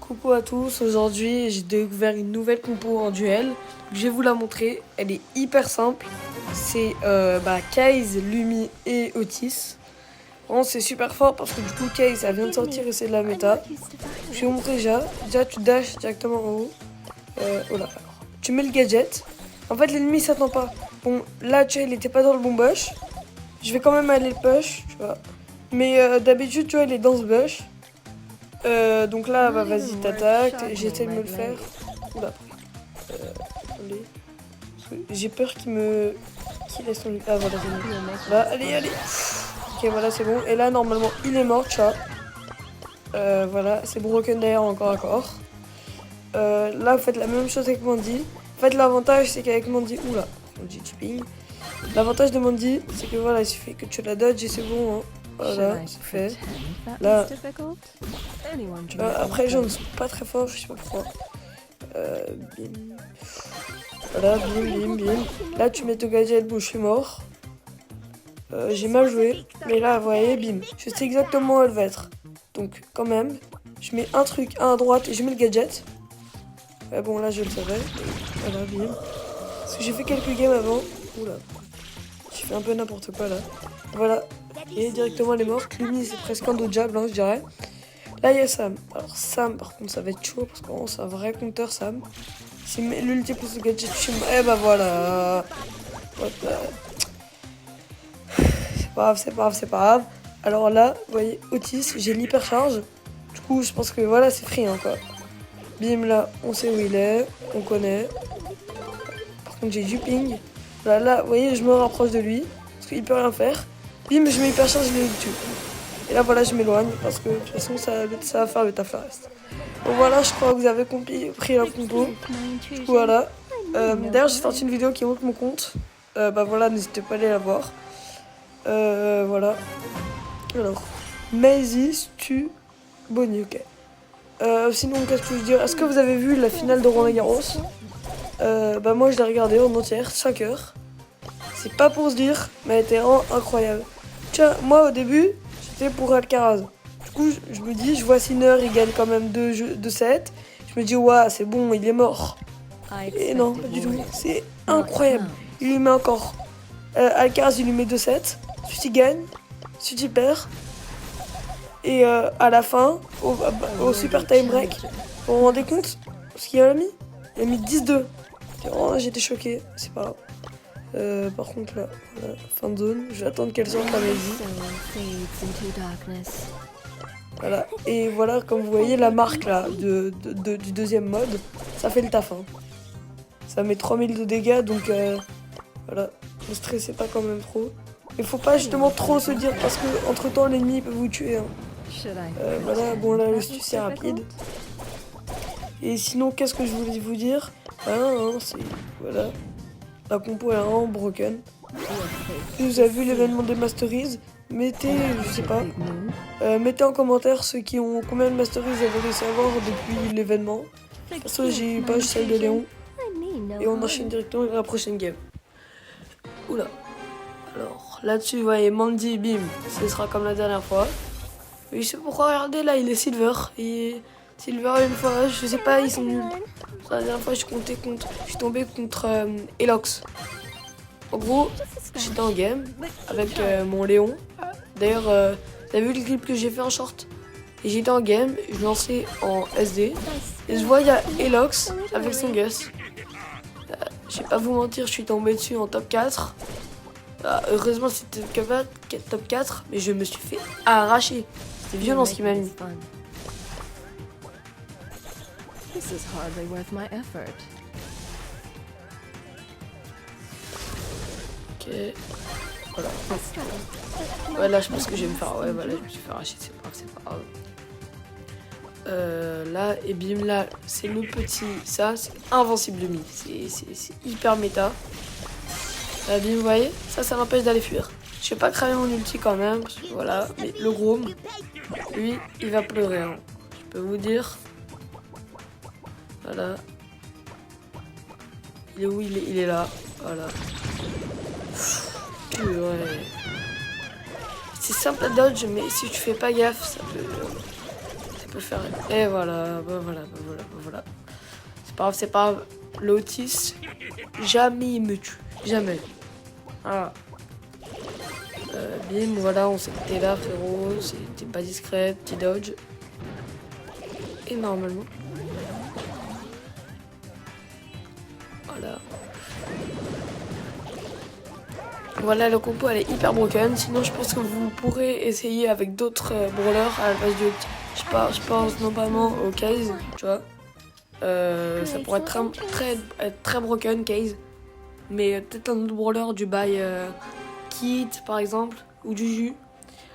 Coucou à tous, aujourd'hui j'ai découvert une nouvelle compo en duel. Je vais vous la montrer, elle est hyper simple. C'est Kaze, Lumi et Otis. Vraiment c'est super fort parce que du coup Kaze elle vient de sortir et c'est de la méta. Je vais vous montrer déjà. Déjà tu dashes directement en haut. Oh là, alors, tu mets le gadget. En fait l'ennemi s'attend pas. Bon là tu vois il était pas dans le bon bush. Je vais quand même aller le push, tu vois. Mais d'habitude tu vois il est dans ce bush. Donc là, bah vas-y, t'attaques, j'essaie de me le faire. Oula. Allez. J'ai peur qu'il laisse son... Ah voilà, c'est bon. Là, allez, allez. Ok, voilà, c'est bon. Et là, normalement, il est mort, chat. Voilà, c'est broken d'ailleurs encore à corps. Là, vous faites la même chose avec Mandy. En fait, l'avantage, c'est qu'avec Mandy... Oula, Mandy, tu ping. L'avantage de Mandy, c'est que voilà, il suffit que tu la dodges et c'est bon, hein. Voilà, c'est fait. Là, après, les gens ne sont pas très forts, je sais pas pourquoi. Bim. Voilà, bim, bim, bim. Là, tu mets ton gadget, bon, je suis mort. J'ai mal joué, mais là, vous voyez, bim. Je sais exactement où elle va être. Donc, quand même, je mets un truc à droite et je mets le gadget. Bon, là, je le savais. Voilà, bim. Parce que j'ai fait quelques games avant. Oula. J'ai fait un peu n'importe quoi, là. Voilà. Et directement, elle est morte. Lumi, c'est presque un dodgeable, hein, je dirais. Là, il y a Sam. Alors, Sam, par contre, ça va être chaud parce que c'est un vrai compteur, Sam. Si l'ulti pousse le gadget, je suis... Eh bah voilà. C'est pas grave, c'est pas grave, c'est pas grave. Alors là, vous voyez, Otis, j'ai l'hypercharge. Du coup, je pense que voilà, c'est free, hein, quoi. Bim, là, on sait où il est. On connaît. Par contre, j'ai du ping. Là, vous voyez, je me rapproche de lui. Parce qu'il peut rien faire. Bim, je mets hypercharge, je le tue. Et là, voilà, je m'éloigne parce que de toute façon, ça va faire le taf le reste. Bon, voilà, je crois que vous avez pris la compo. Voilà. D'ailleurs, j'ai sorti une vidéo qui montre mon compte. Bah voilà, n'hésitez pas à aller la voir. Voilà. Alors, Maisy, tu Bonnie, ok. Sinon, qu'est-ce que je veux dire? Est-ce que vous avez vu la finale de Roland Garros? Bah moi, je l'ai regardée en entière, 5 heures. C'est pas pour se dire, mais elle était vraiment incroyable. Tiens, moi au début, j'étais pour Alcaraz. Du coup, je me dis, je vois Sinner, il gagne quand même 2-7. Je me dis, ouais, c'est bon, il est mort. Et non, pas du tout. C'est incroyable. Il lui met encore. Alcaraz, il lui met 2-7. Ensuite, il gagne. Ensuite, il perd. Et à la fin, au super time break, vous vous rendez compte ce qu'il a mis? Il a mis 10-2. Oh, j'étais choqué. C'est pas grave. Par contre là, voilà, fin de zone, je vais attendre qu'elle sorte la Maisy. Voilà, et voilà, comme vous voyez, la marque là du deuxième mode, ça fait le taf. Hein. Ça met 3000 de dégâts, donc voilà, ne stressez pas quand même trop. Il faut pas justement trop se dire parce que entre temps l'ennemi peut vous tuer. Hein. Voilà, bon là le stu c'est rapide. Et sinon, qu'est-ce que je voulais vous dire? C'est voilà. La compo est vraiment broken. Si vous avez vu l'événement des Masteries, mettez, je sais pas, mettez en commentaire ceux qui ont combien de Masteries vous avez réussi à avoir depuis l'événement. Parce que j'ai pas celle de Léon. Et on enchaîne directement à la prochaine game. Oula. Alors là-dessus, vous voyez, Mandy, bim, ce sera comme la dernière fois. Et je sais pourquoi, regardez là, il est Silver. Et Silver, une fois, je sais pas, ils sont nuls. La dernière fois, je suis tombé contre Elox. En gros, j'étais en game avec mon Léon. D'ailleurs, t'as vu le clip que j'ai fait en short? Et j'étais en game, je lançais en SD. Et je vois, il y a Elox avec son Gus. Je vais pas vous mentir, je suis tombé dessus en top 4. Heureusement, c'était top 4, mais je me suis fait arracher. C'est violent ce qu'il m'a mis. This is hardly worth my effort. Ok. Voilà. Ouais, là, je pense que je vais me faire. Ouais, voilà, je me suis fait arracher. C'est pas grave. Là, et bim, là, c'est le petit. Ça, c'est invincible demi. C'est hyper méta. Là, bim, vous voyez, ça m'empêche d'aller fuir. Je vais pas cramer mon ulti quand même. Parce que, voilà. Mais le gros, lui, il va pleurer. Hein. Je peux vous dire. Voilà. Il est où? Il est là. Voilà. Ouais. C'est simple à dodge, mais si tu fais pas gaffe, ça ça peut faire... Et voilà, voilà. C'est pas grave, c'est pas grave. L'Otis, jamais il me tue. Jamais. Voilà. Bim, voilà, on sait que t'es là, frérot. T'es pas discret, petit dodge. Et normalement... Voilà. Voilà, le compo elle est hyper broken. Sinon, je pense que vous pourrez essayer avec d'autres brawlers à la place du. Je pense notamment au Case, tu vois. Ça pourrait être très broken, Case. Mais peut-être un autre brawler du bail Kit par exemple, ou Juju.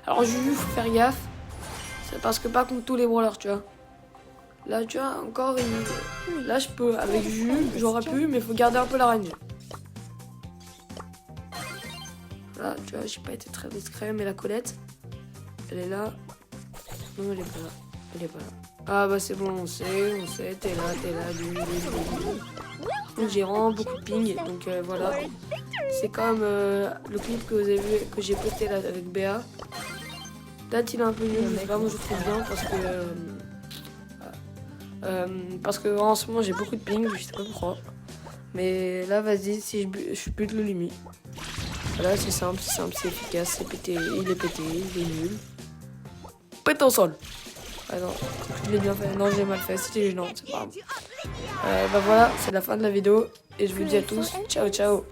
Alors, Juju, faut faire gaffe. C'est parce que pas contre tous les brawlers, tu vois. Là, tu vois, encore, là, je peux, avec Juju, j'aurais pu, mais faut garder un peu la range. Là, tu vois, j'ai pas été très discret, mais la Colette, elle est là. Non, elle est pas là. Elle est pas là. Ah bah c'est bon, on sait, t'es là, donc j'ai vraiment beaucoup de ping, donc voilà. C'est comme le clip que vous avez vu, que j'ai posté là avec Béa. Peut-être il est un peu nul, mais vraiment je trouve bien parce que en ce moment j'ai beaucoup de ping, je sais pas pourquoi. Mais là vas-y, si je bute le Lumi. Voilà, c'est simple, c'est efficace, c'est pété, il est pété, il est nul. Pète au sol. Ah non, je l'ai bien fait, non j'ai mal fait, c'était gênant, c'est pas grave. Bah voilà, c'est la fin de la vidéo, et je vous dis à tous, ciao ciao.